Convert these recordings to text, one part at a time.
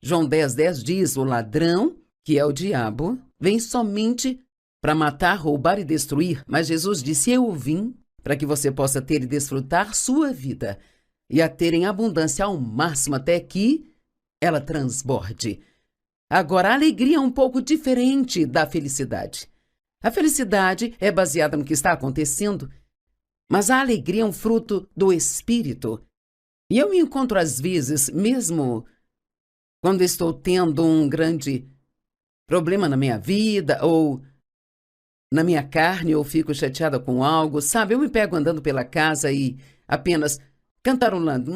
João 10:10 diz: o ladrão, que é o diabo, vem somente para matar, roubar e destruir. Mas Jesus disse: eu vim para que você possa ter e desfrutar sua vida e a ter em abundância ao máximo até que ela transborde. Agora, a alegria é um pouco diferente da felicidade. A felicidade é baseada no que está acontecendo, mas a alegria é um fruto do Espírito. E eu me encontro às vezes, mesmo quando estou tendo um grande problema na minha vida, ou na minha carne, ou fico chateada com algo, sabe? Eu me pego andando pela casa e apenas cantarolando.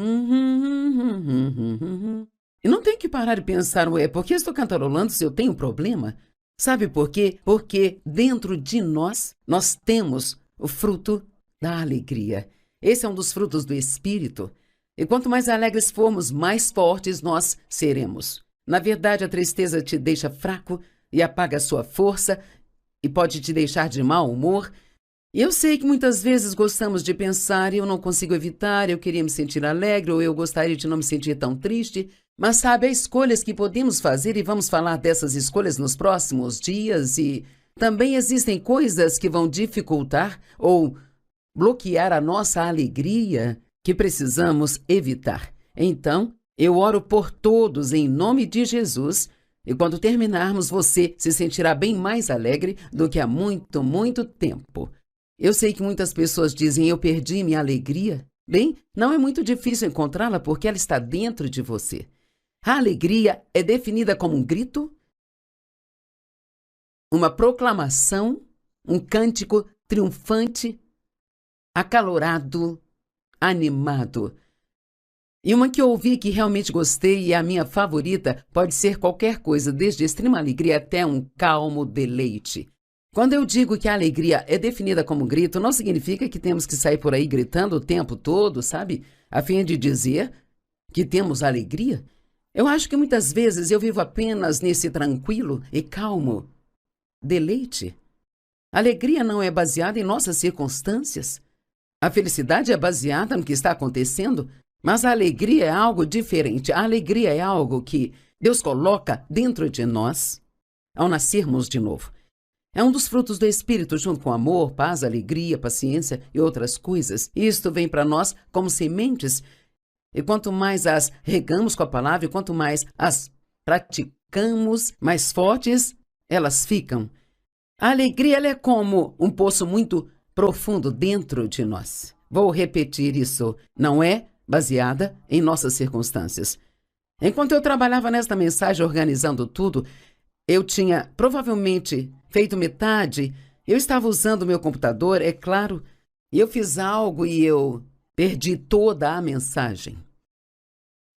E não tenho que parar e pensar, ué, por que estou cantarolando se eu tenho um problema? Sabe por quê? Porque dentro de nós temos o fruto da alegria. Esse é um dos frutos do Espírito. E quanto mais alegres formos, mais fortes nós seremos. Na verdade, a tristeza te deixa fraco e apaga a sua força e pode te deixar de mau humor. E eu sei que muitas vezes gostamos de pensar, eu não consigo evitar, eu queria me sentir alegre, ou eu gostaria de não me sentir tão triste. Mas sabe, há escolhas que podemos fazer e vamos falar dessas escolhas nos próximos dias. E também existem coisas que vão dificultar ou bloquear a nossa alegria que precisamos evitar. Então, eu oro por todos em nome de Jesus, e quando terminarmos, você se sentirá bem mais alegre do que há muito, muito tempo. Eu sei que muitas pessoas dizem: eu perdi minha alegria. Bem, não é muito difícil encontrá-la porque ela está dentro de você. A alegria é definida como um grito, uma proclamação, um cântico triunfante, acalorado, animado. E uma que eu ouvi que realmente gostei e é a minha favorita pode ser qualquer coisa, desde extrema alegria até um calmo deleite. Quando eu digo que a alegria é definida como grito, não significa que temos que sair por aí gritando o tempo todo, sabe? A fim de dizer que temos alegria. Eu acho que muitas vezes eu vivo apenas nesse tranquilo e calmo deleite. A alegria não é baseada em nossas circunstâncias. A felicidade é baseada no que está acontecendo, mas a alegria é algo diferente. A alegria é algo que Deus coloca dentro de nós ao nascermos de novo. É um dos frutos do Espírito, junto com amor, paz, alegria, paciência e outras coisas. Isto vem para nós como sementes. E quanto mais as regamos com a palavra, e quanto mais as praticamos, mais fortes elas ficam. A alegria ela é como um poço muito profundo dentro de nós. Vou repetir isso. Não é baseada em nossas circunstâncias. Enquanto eu trabalhava nesta mensagem, organizando tudo, eu tinha provavelmente feito metade. Eu estava usando o meu computador, é claro, e eu fiz algo e eu perdi toda a mensagem.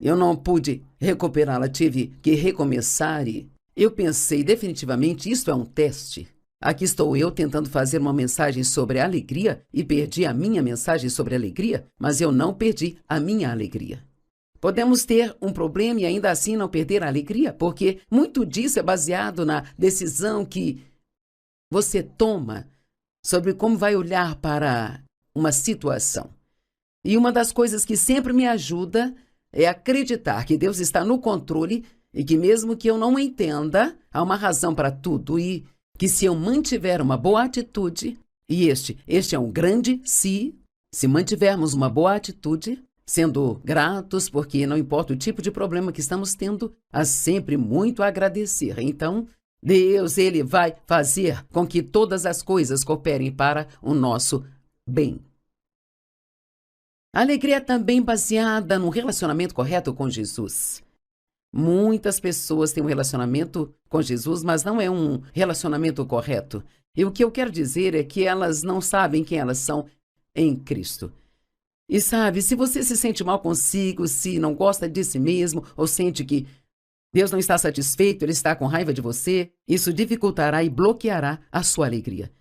Eu não pude recuperá-la, tive que recomeçar e eu pensei, definitivamente, isto é um teste. Aqui estou eu tentando fazer uma mensagem sobre alegria e perdi a minha mensagem sobre alegria, mas eu não perdi a minha alegria. Podemos ter um problema e ainda assim não perder a alegria, porque muito disso é baseado na decisão que você toma sobre como vai olhar para uma situação. E uma das coisas que sempre me ajuda é acreditar que Deus está no controle e que mesmo que eu não entenda, há uma razão para tudo e que se eu mantiver uma boa atitude, e este é um grande se mantivermos uma boa atitude, sendo gratos, porque não importa o tipo de problema que estamos tendo, há sempre muito a agradecer. Então, Deus, Ele vai fazer com que todas as coisas cooperem para o nosso bem. A alegria é também baseada num relacionamento correto com Jesus. Muitas pessoas têm um relacionamento com Jesus, mas não é um relacionamento correto. E o que eu quero dizer é que elas não sabem quem elas são em Cristo. E sabe, se você se sente mal consigo, se não gosta de si mesmo, ou sente que Deus não está satisfeito, Ele está com raiva de você, isso dificultará e bloqueará a sua alegria.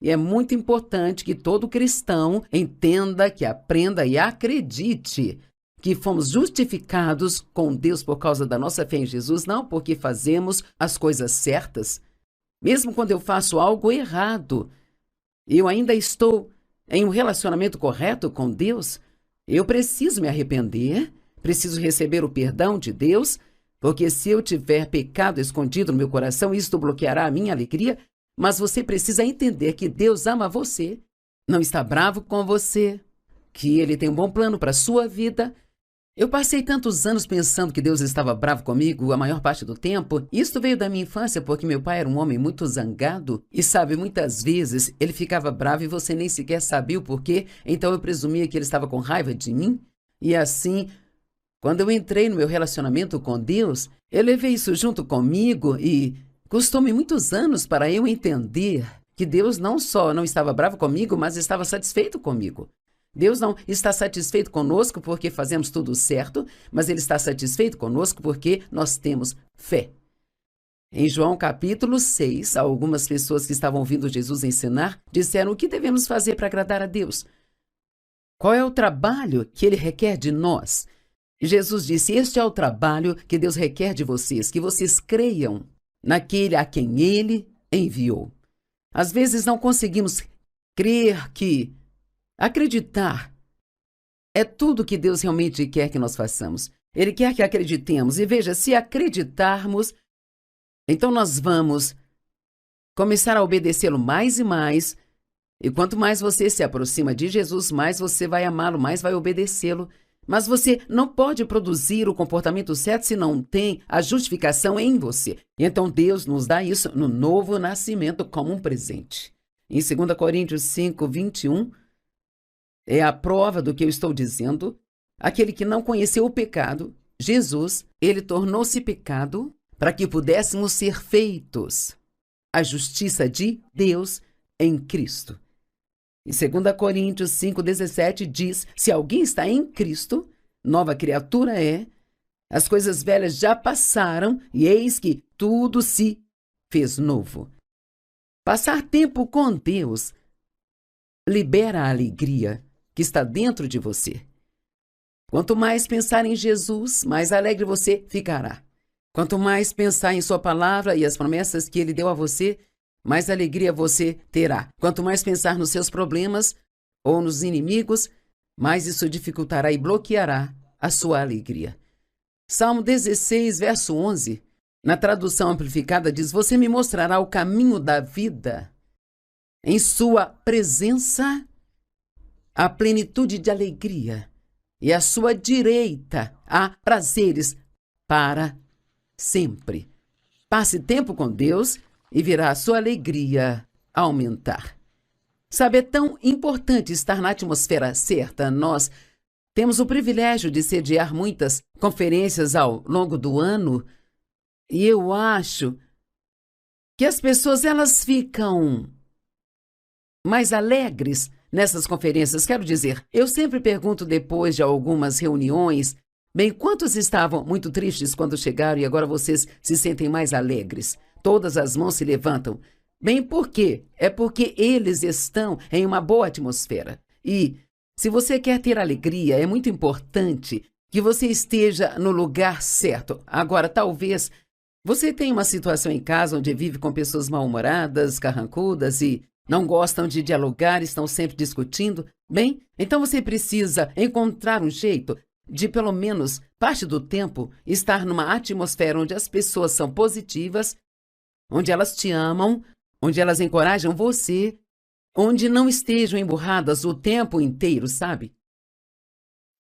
E é muito importante que todo cristão entenda, que aprenda e acredite que fomos justificados com Deus por causa da nossa fé em Jesus, não porque fazemos as coisas certas. Mesmo quando eu faço algo errado, eu ainda estou em um relacionamento correto com Deus, eu preciso me arrepender, preciso receber o perdão de Deus, Porque se eu tiver pecado escondido no meu coração, isto bloqueará a minha alegria. Mas você precisa entender que Deus ama você, não está bravo com você, que Ele tem um bom plano para a sua vida. Eu passei tantos anos pensando que Deus estava bravo comigo a maior parte do tempo. Isso veio da minha infância porque meu pai era um homem muito zangado e, sabe, muitas vezes ele ficava bravo e você nem sequer sabia o porquê. Então eu presumia que ele estava com raiva de mim. E assim, quando eu entrei no meu relacionamento com Deus, eu levei isso junto comigo e custou-me muitos anos para eu entender que Deus não só não estava bravo comigo, mas estava satisfeito comigo. Deus não está satisfeito conosco porque fazemos tudo certo, mas Ele está satisfeito conosco porque nós temos fé. Em João capítulo 6, algumas pessoas que estavam ouvindo Jesus ensinar disseram o que devemos fazer para agradar a Deus. Qual é o trabalho que Ele requer de nós? Jesus disse, este é o trabalho que Deus requer de vocês, que vocês creiam naquele a quem Ele enviou. Às vezes não conseguimos crer que acreditar é tudo que Deus realmente quer que nós façamos. Ele quer que acreditemos. E veja, se acreditarmos, então nós vamos começar a obedecê-lo mais e mais. E quanto mais você se aproxima de Jesus, mais você vai amá-lo, mais vai obedecê-lo. Mas você não pode produzir o comportamento certo se não tem a justificação em você. E então Deus nos dá isso no novo nascimento como um presente. Em 2 Coríntios 5, 21, é a prova do que eu estou dizendo. Aquele que não conheceu o pecado, Jesus, ele tornou-se pecado para que pudéssemos ser feitos a justiça de Deus em Cristo. Em 2 Coríntios 5,17 diz, se alguém está em Cristo, nova criatura é, as coisas velhas já passaram e eis que tudo se fez novo. Passar tempo com Deus libera a alegria que está dentro de você. Quanto mais pensar em Jesus, mais alegre você ficará. Quanto mais pensar em sua palavra e as promessas que Ele deu a você, mais alegria você terá. Quanto mais pensar nos seus problemas ou nos inimigos, mais isso dificultará e bloqueará a sua alegria. Salmo 16, verso 11, na tradução amplificada diz, você me mostrará o caminho da vida. Em sua presença, a plenitude de alegria, e à sua direita há prazeres para sempre. Passe tempo com Deus e verá a sua alegria aumentar. Sabe, é tão importante estar na atmosfera certa. Nós temos o privilégio de sediar muitas conferências ao longo do ano e eu acho que as pessoas elas ficam mais alegres nessas conferências. Quero dizer, eu sempre pergunto depois de algumas reuniões, bem, quantos estavam muito tristes quando chegaram e agora vocês se sentem mais alegres? Todas as mãos se levantam. Bem, por quê? É porque eles estão em uma boa atmosfera. E se você quer ter alegria, é muito importante que você esteja no lugar certo. Agora, talvez você tenha uma situação em casa onde vive com pessoas mal-humoradas, carrancudas e não gostam de dialogar, estão sempre discutindo. Bem, então você precisa encontrar um jeito de, pelo menos parte do tempo, estar numa atmosfera onde as pessoas são positivas, onde elas te amam, onde elas encorajam você, onde não estejam emburradas o tempo inteiro, sabe?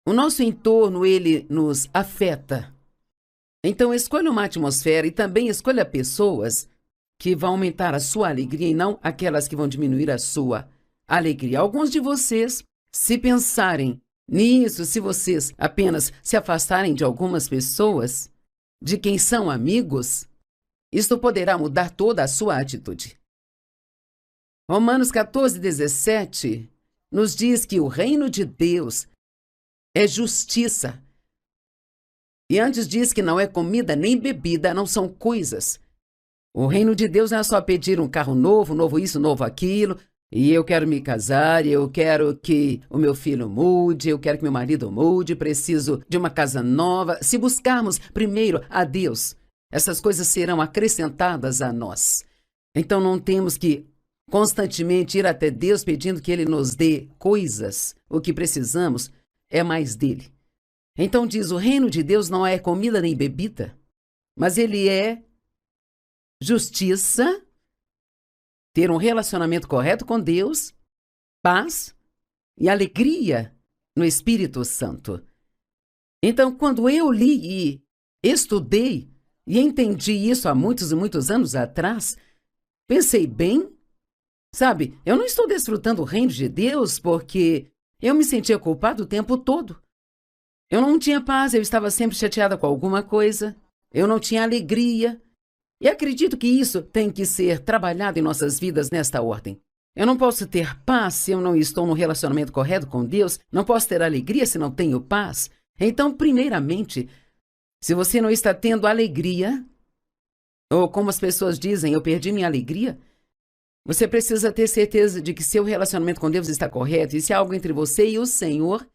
O nosso entorno, ele nos afeta. Então, escolha uma atmosfera e também escolha pessoas que vão aumentar a sua alegria e não aquelas que vão diminuir a sua alegria. Alguns de vocês, se pensarem nisso, se vocês apenas se afastarem de algumas pessoas, de quem são amigos, isto poderá mudar toda a sua atitude. Romanos 14, 17 nos diz que o reino de Deus é justiça. E antes diz que não é comida nem bebida, não são coisas. O reino de Deus não é só pedir um carro novo, novo isso, novo aquilo, e eu quero me casar, eu quero que o meu filho mude, eu quero que meu marido mude, preciso de uma casa nova. Se buscarmos primeiro a Deus, essas coisas serão acrescentadas a nós. Então não temos que constantemente ir até Deus pedindo que Ele nos dê coisas. O que precisamos é mais dele. Então diz, o reino de Deus não é comida nem bebida. mas ele é justiça, ter um relacionamento correto com Deus, paz e alegria no Espírito Santo. Então, quando eu li e estudei e entendi isso há muitos e muitos anos atrás, pensei bem, sabe, eu não estou desfrutando o reino de Deus porque eu me sentia culpado o tempo todo. Eu não tinha paz, eu estava sempre chateada com alguma coisa, eu não tinha alegria. E acredito que isso tem que ser trabalhado em nossas vidas nesta ordem. Eu não posso ter paz se eu não estou no relacionamento correto com Deus, não posso ter alegria se não tenho paz. Então, primeiramente, se você não está tendo alegria, ou como as pessoas dizem, eu perdi minha alegria, você precisa ter certeza de que seu relacionamento com Deus está correto, e se há algo entre você e o Senhor,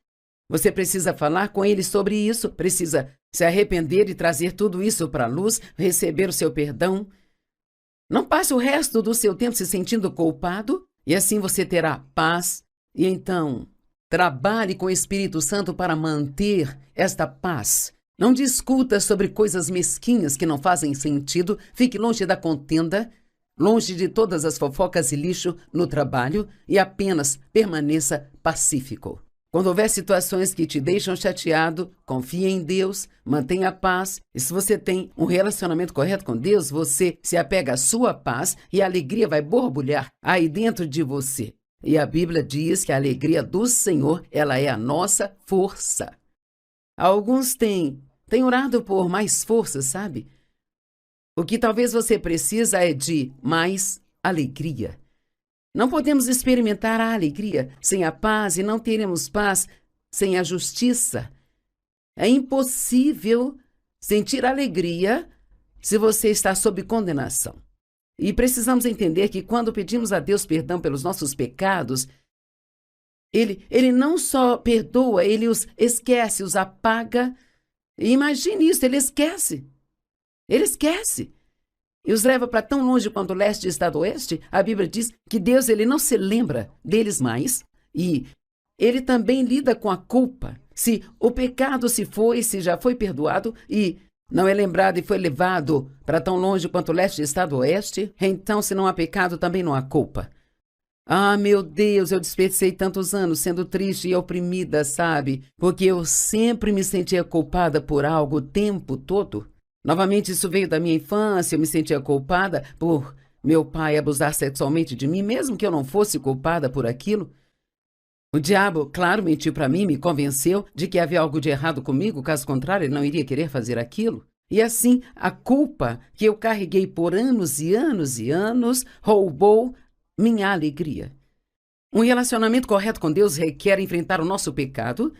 você precisa falar com Ele sobre isso, precisa se arrepender e trazer tudo isso para a luz, receber o seu perdão. Não passe o resto do seu tempo se sentindo culpado, e assim você terá paz. E então, trabalhe com o Espírito Santo para manter esta paz. Não discuta sobre coisas mesquinhas que não fazem sentido, fique longe da contenda, longe de todas as fofocas e lixo no trabalho e apenas permaneça pacífico. Quando houver situações que te deixam chateado, confie em Deus, mantenha a paz. E se você tem um relacionamento correto com Deus, você se apega à sua paz e a alegria vai borbulhar aí dentro de você. E a Bíblia diz que a alegria do Senhor, ela é a nossa força. Alguns têm orado por mais força, sabe? O que talvez você precisa é de mais alegria. Não podemos experimentar a alegria sem a paz e não teremos paz sem a justiça. É impossível sentir alegria se você está sob condenação. E precisamos entender que quando pedimos a Deus perdão pelos nossos pecados, Ele não só perdoa, Ele os esquece, os apaga. E imagine isso, Ele esquece. Ele esquece. E os leva para tão longe quanto o leste está do oeste. A Bíblia diz que Deus ele não se lembra deles mais. E Ele também lida com a culpa. Se o pecado se foi, se já foi perdoado e não é lembrado e foi levado para tão longe quanto o leste está do oeste, então se não há pecado, também não há culpa. Ah, meu Deus, eu desperdicei tantos anos sendo triste e oprimida, sabe? Porque eu sempre me sentia culpada por algo o tempo todo. Novamente, isso veio da minha infância, eu me sentia culpada por meu pai abusar sexualmente de mim, mesmo que eu não fosse culpada por aquilo. O diabo, claro, mentiu para mim, me convenceu de que havia algo de errado comigo, caso contrário, ele não iria querer fazer aquilo. E assim, a culpa que eu carreguei por anos e anos e anos roubou minha alegria. Um relacionamento correto com Deus requer enfrentar o nosso pecado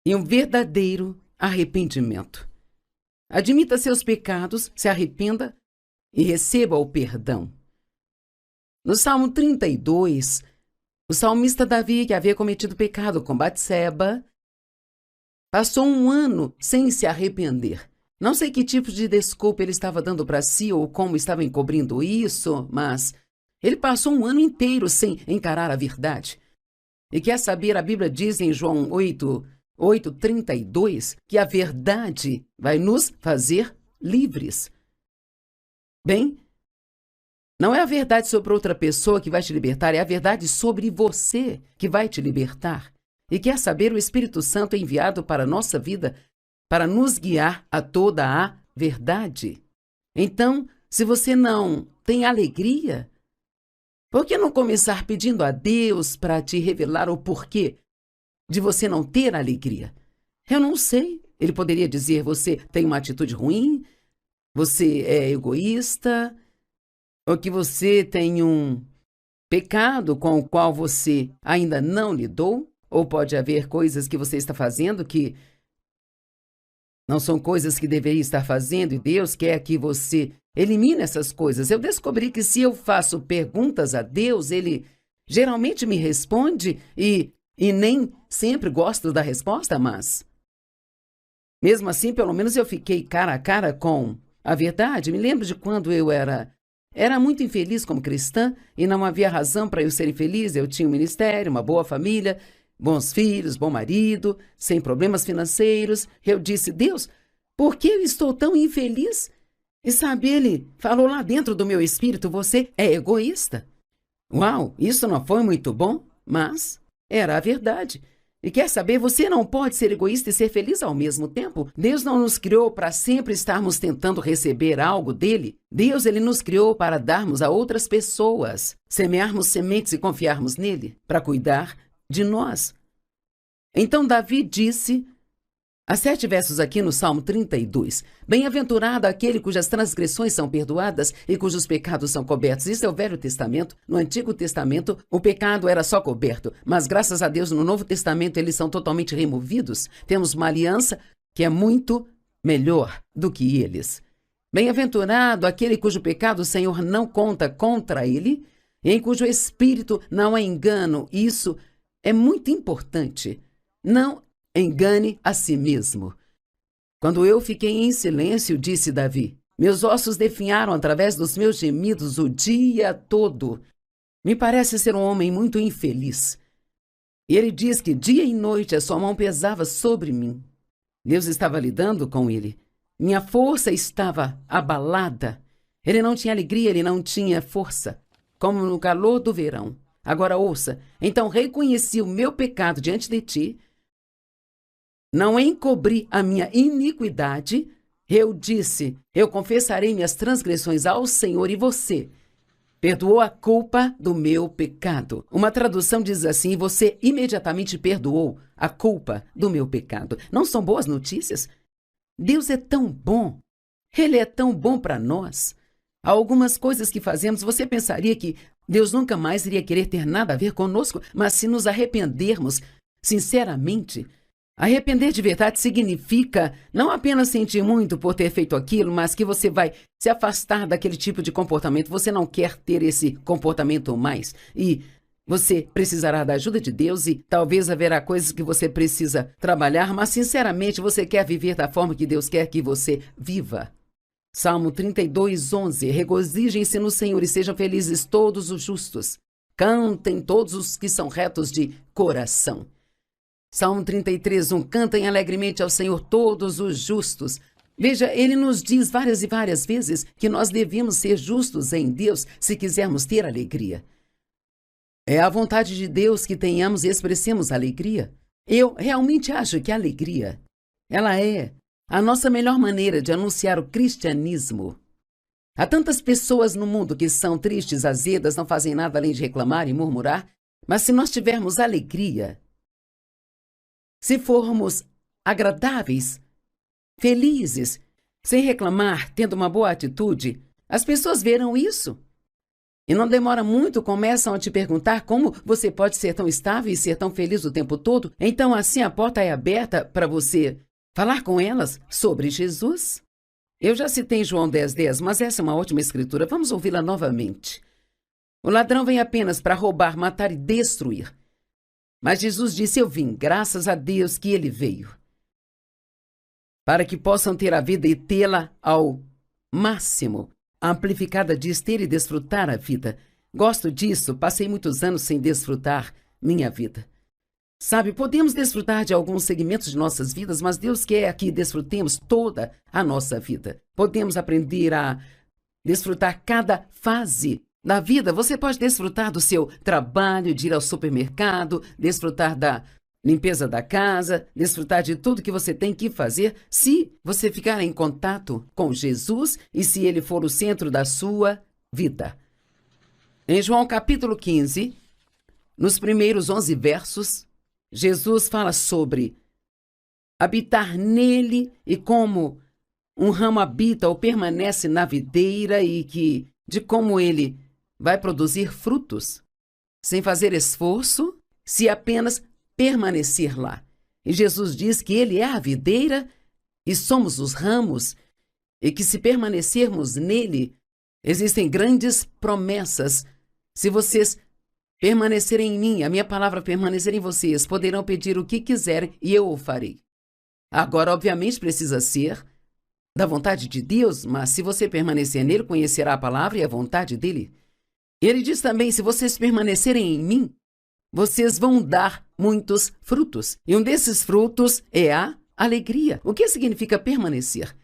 e um verdadeiro arrependimento. Admita seus pecados, se arrependa e receba o perdão. No Salmo 32, o salmista Davi, que havia cometido pecado com Batseba, passou um ano sem se arrepender. Não sei que tipo de desculpa ele estava dando para si ou como estava encobrindo isso, mas ele passou um ano inteiro sem encarar a verdade. E quer saber, a Bíblia diz em João 8:32, que a verdade vai nos fazer livres. Bem, não é a verdade sobre outra pessoa que vai te libertar, é a verdade sobre você que vai te libertar. E quer saber, o Espírito Santo é enviado para a nossa vida para nos guiar a toda a verdade. Então, se você não tem alegria, por que não começar pedindo a Deus para te revelar o porquê de você não ter alegria? Eu não sei. Ele poderia dizer, você tem uma atitude ruim, você é egoísta, ou que você tem um pecado com o qual você ainda não lidou, ou pode haver coisas que você está fazendo que não são coisas que deveria estar fazendo e Deus quer que você elimine essas coisas. Eu descobri que se eu faço perguntas a Deus, Ele geralmente me responde e nem sempre gosto da resposta, mas mesmo assim, pelo menos eu fiquei cara a cara com a verdade. Me lembro de quando eu era muito infeliz como cristã e não havia razão para eu ser infeliz. Eu tinha um ministério, uma boa família, bons filhos, bom marido, sem problemas financeiros. Eu disse, Deus, Por que eu estou tão infeliz? E sabe, ele falou lá dentro do meu espírito, você é egoísta. Uau, isso não foi muito bom, mas era a verdade. E quer saber, você não pode ser egoísta e ser feliz ao mesmo tempo. Deus não nos criou para sempre estarmos tentando receber algo dele. Deus, ele nos criou para darmos a outras pessoas, semearmos sementes e confiarmos nele, para cuidar de nós. Então Davi disse, há 7 versos aqui no Salmo 32, bem-aventurado aquele cujas transgressões são perdoadas e cujos pecados são cobertos. Isso é o Velho Testamento. No Antigo Testamento, o pecado era só coberto, mas graças a Deus, no Novo Testamento, eles são totalmente removidos. Temos uma aliança que é muito melhor do que eles. Bem-aventurado aquele cujo pecado o Senhor não conta contra ele, em cujo espírito não há engano. Isso é muito importante. Não engane a si mesmo. Quando eu fiquei em silêncio, disse Davi, meus ossos definharam através dos meus gemidos o dia todo. Me parece ser um homem muito infeliz. E ele diz que dia e noite a sua mão pesava sobre mim. Deus estava lidando com ele. Minha força estava abalada. Ele não tinha alegria, ele não tinha força, como no calor do verão. Agora ouça, então reconheci o meu pecado diante de ti, não encobri a minha iniquidade, eu disse, eu confessarei minhas transgressões ao Senhor e você perdoou a culpa do meu pecado. Uma tradução diz assim, você imediatamente perdoou a culpa do meu pecado. Não são boas notícias? Deus é tão bom, Ele é tão bom para nós. Há algumas coisas que fazemos, você pensaria que Deus nunca mais iria querer ter nada a ver conosco, mas se nos arrependermos sinceramente, arrepender de verdade significa não apenas sentir muito por ter feito aquilo, mas que você vai se afastar daquele tipo de comportamento. Você não quer ter esse comportamento mais. E você precisará da ajuda de Deus e talvez haverá coisas que você precisa trabalhar, mas sinceramente você quer viver da forma que Deus quer que você viva. Salmo 32, 11. Regozijem-se no Senhor e sejam felizes todos os justos. Cantem todos os que são retos de coração. Salmo 33, 1. Cantem alegremente ao Senhor todos os justos. Veja, ele nos diz várias e várias vezes que nós devemos ser justos em Deus se quisermos ter alegria. É a vontade de Deus que tenhamos e expressemos alegria. Eu realmente acho que a alegria, ela é a nossa melhor maneira de anunciar o cristianismo. Há tantas pessoas no mundo que são tristes, azedas, não fazem nada além de reclamar e murmurar, mas se nós tivermos alegria, se formos agradáveis, felizes, sem reclamar, tendo uma boa atitude, as pessoas verão isso. E não demora muito, começam a te perguntar como você pode ser tão estável e ser tão feliz o tempo todo. Então, assim, a porta é aberta para você falar com elas sobre Jesus. Eu já citei João 10:10, mas essa é uma ótima escritura. Vamos ouvi-la novamente. O ladrão vem apenas para roubar, matar e destruir. Mas Jesus disse, eu vim, graças a Deus que ele veio, para que possam ter a vida e tê-la ao máximo. A Amplificada diz ter e desfrutar a vida. Gosto disso, passei muitos anos sem desfrutar minha vida. Sabe, podemos desfrutar de alguns segmentos de nossas vidas, mas Deus quer que desfrutemos toda a nossa vida. Podemos aprender a desfrutar cada fase da vida. Você pode desfrutar do seu trabalho, de ir ao supermercado, desfrutar da limpeza da casa, desfrutar de tudo que você tem que fazer, se você ficar em contato com Jesus e se ele for o centro da sua vida. Em João capítulo 15, nos primeiros 11 versos, Jesus fala sobre habitar nele e como um ramo habita ou permanece na videira e de como ele vai produzir frutos, sem fazer esforço, se apenas permanecer lá. E Jesus diz que ele é a videira e somos os ramos, e que se permanecermos nele, existem grandes promessas. Se vocês permanecerem em mim, a minha palavra permanecer em vocês, poderão pedir o que quiserem e eu o farei. Agora, obviamente, precisa ser da vontade de Deus, mas se você permanecer nele, conhecerá a palavra e a vontade dele. Ele diz também, se vocês permanecerem em mim, vocês vão dar muitos frutos. E um desses frutos é a alegria. O que significa permanecer?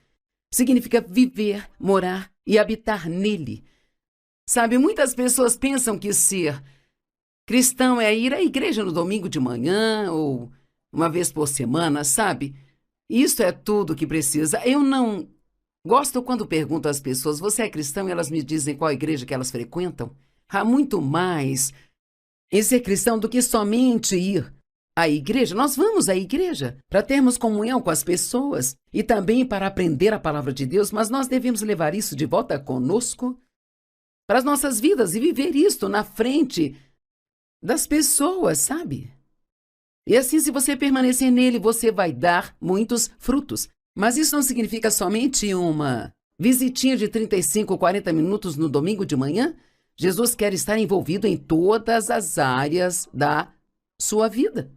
Significa viver, morar e habitar nele. Sabe, muitas pessoas pensam que ser cristão é ir à igreja no domingo de manhã ou uma vez por semana, sabe? Isso é tudo que precisa. Eu não gosto quando pergunto às pessoas, você é cristão? E elas me dizem qual igreja que elas frequentam. Há muito mais em ser cristão do que somente ir à igreja. Nós vamos à igreja para termos comunhão com as pessoas e também para aprender a palavra de Deus, mas nós devemos levar isso de volta conosco para as nossas vidas e viver isto na frente das pessoas, sabe? E assim, se você permanecer nele, você vai dar muitos frutos. Mas isso não significa somente uma visitinha de 35, 40 minutos no domingo de manhã. Jesus quer estar envolvido em todas as áreas da sua vida.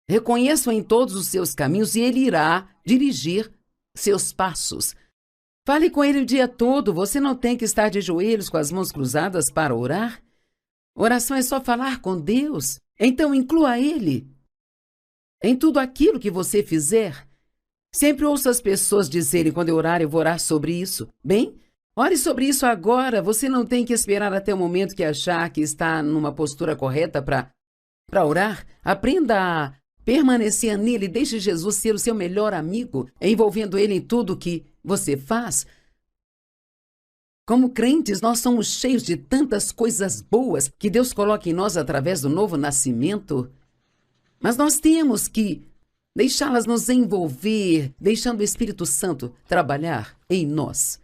Reconheça-o em todos os seus caminhos e ele irá dirigir seus passos. Fale com ele o dia todo. Você não tem que estar de joelhos com as mãos cruzadas para orar. Oração é só falar com Deus. Então inclua ele em tudo aquilo que você fizer. Sempre ouço as pessoas dizerem, quando eu orar, eu vou orar sobre isso. Bem, ore sobre isso agora. Você não tem que esperar até o momento que achar que está numa postura correta para orar. Aprenda a permanecer nele. Deixe Jesus ser o seu melhor amigo, envolvendo ele em tudo que você faz. Como crentes, nós somos cheios de tantas coisas boas que Deus coloca em nós através do novo nascimento. Mas nós temos que deixá-las nos envolver, deixando o Espírito Santo trabalhar em nós.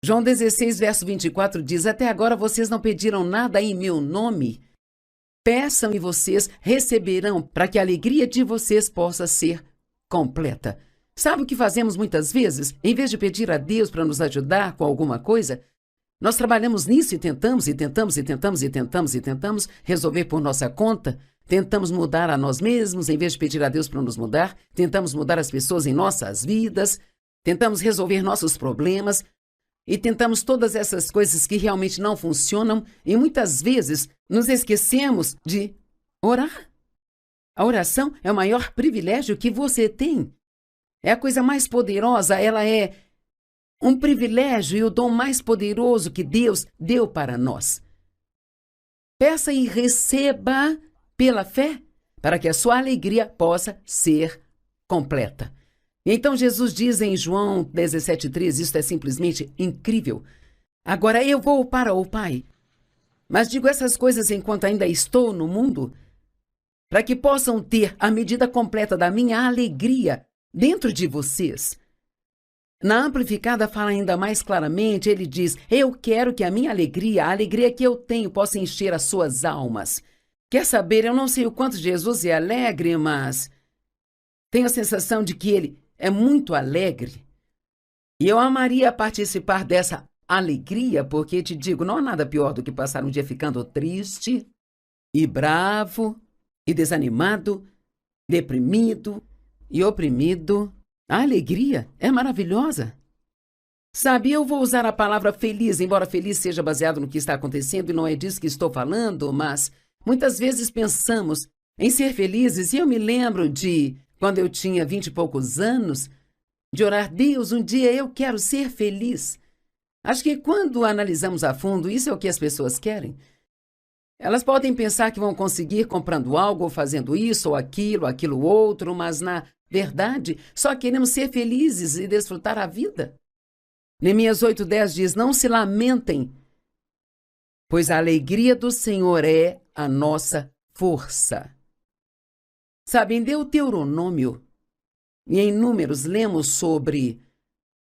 João 16, verso 24 diz, até agora vocês não pediram nada em meu nome. Peçam e vocês receberão, para que a alegria de vocês possa ser completa. Sabe o que fazemos muitas vezes? Em vez de pedir a Deus para nos ajudar com alguma coisa, nós trabalhamos nisso e tentamos resolver por nossa conta. Tentamos mudar a nós mesmos, em vez de pedir a Deus para nos mudar. Tentamos mudar as pessoas em nossas vidas. Tentamos resolver nossos problemas. E tentamos todas essas coisas que realmente não funcionam. E muitas vezes nos esquecemos de orar. A oração é o maior privilégio que você tem. É a coisa mais poderosa, ela é um privilégio e o dom mais poderoso que Deus deu para nós. Peça e receba pela fé, para que a sua alegria possa ser completa. Então Jesus diz em João 17,3, isso é simplesmente incrível. Agora eu vou para o Pai, mas digo essas coisas enquanto ainda estou no mundo, para que possam ter a medida completa da minha alegria dentro de vocês. Na Amplificada fala ainda mais claramente, ele diz, eu quero que a minha alegria, a alegria que eu tenho, possa encher as suas almas. Quer saber, eu não sei o quanto Jesus é alegre, mas tenho a sensação de que ele é muito alegre. E eu amaria participar dessa alegria, porque te digo, não há nada pior do que passar um dia ficando triste e bravo e desanimado, deprimido e oprimido. A alegria é maravilhosa. Sabe, eu vou usar a palavra feliz, embora feliz seja baseado no que está acontecendo e não é disso que estou falando, mas muitas vezes pensamos em ser felizes e eu me lembro de, quando eu tinha 20 e poucos anos, de orar, Deus, um dia eu quero ser feliz. Acho que quando analisamos a fundo, isso é o que as pessoas querem. Elas podem pensar que vão conseguir comprando algo, ou fazendo isso, ou aquilo outro, mas na verdade, só queremos ser felizes e desfrutar a vida. Neemias 8:10 diz, não se lamentem, pois a alegria do Senhor é a nossa força. Sabe, em Deuteronômio e em Números lemos sobre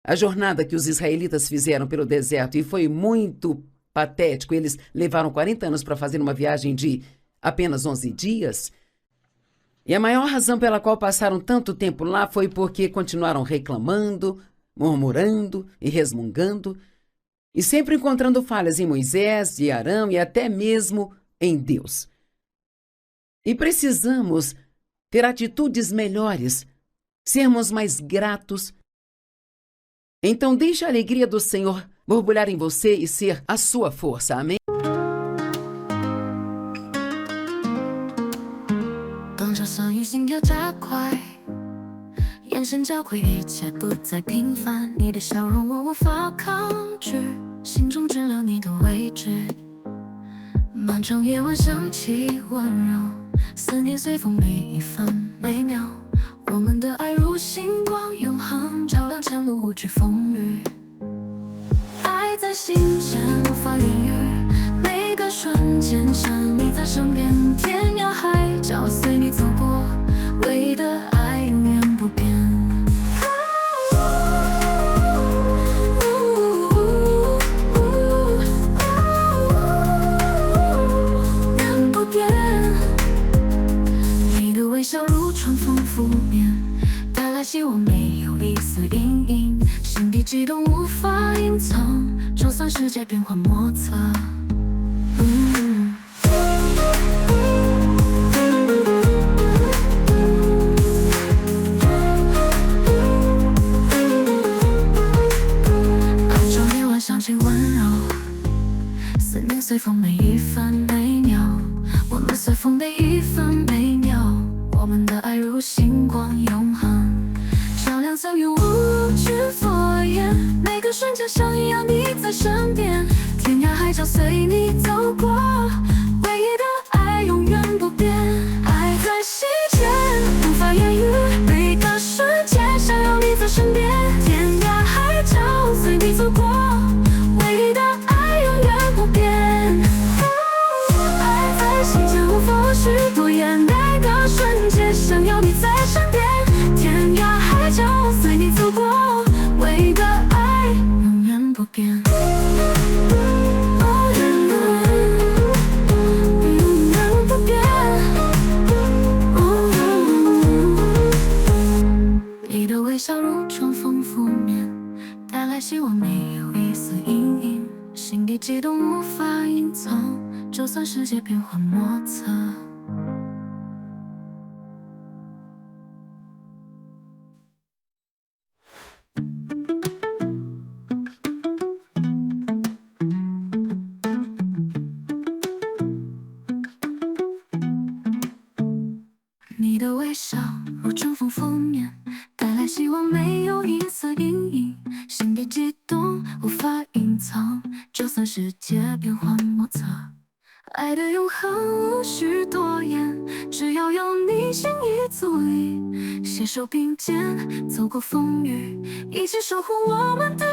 a jornada que os israelitas fizeram pelo deserto e foi muito patético. Eles levaram 40 anos para fazer uma viagem de apenas 11 dias. E a maior razão pela qual passaram tanto tempo lá foi porque continuaram reclamando, murmurando e resmungando, e sempre encontrando falhas em Moisés e Arão e até mesmo em Deus. E precisamos ter atitudes melhores, sermos mais gratos. Então deixe a alegria do Senhor borbulhar em você e ser a sua força. Amém?当这声音心跳加快，眼神交汇，一切不再平凡。你的笑容我无法抗拒，心中只留你的位置。漫长夜晚响起温柔，思念随风每一分每秒。我们的爱如星光永恒，照亮前路无惧风雨。爱在心间无法言喻，每个瞬间想你在身边，天涯海角随你走过，唯一的爱永远不变。永不变。你的微笑如春风拂面，带来希望没有一丝阴影，心底悸动无法隐藏，就算世界变幻莫测。想起温柔，思念随风每一分每秒，我们随风每一分每秒，我们的爱如星光永恒，照亮岁月无惧佛言，每个瞬间想要你在身边，天涯海角随你走过，唯一的爱永远不变。爱在心间无法言喻，每个瞬间想要你在身边，天涯海角随你走过，唯一的爱永远不变。爱在心间无法许多言，每个瞬间想要你在身边，天涯海角随你走过，唯一的爱永远不变。你的微笑如春风拂面，带来希望没有一丝阴影，心底悸动无法隐藏，就算世界变幻莫测。你的微笑如春风拂面，带来希望没有一丝阴影，心底悸动无法隐藏，就算世界变幻莫测。爱的永恒无需多言，只要有你心意足矣，携手并肩走过风雨，一起守护我们的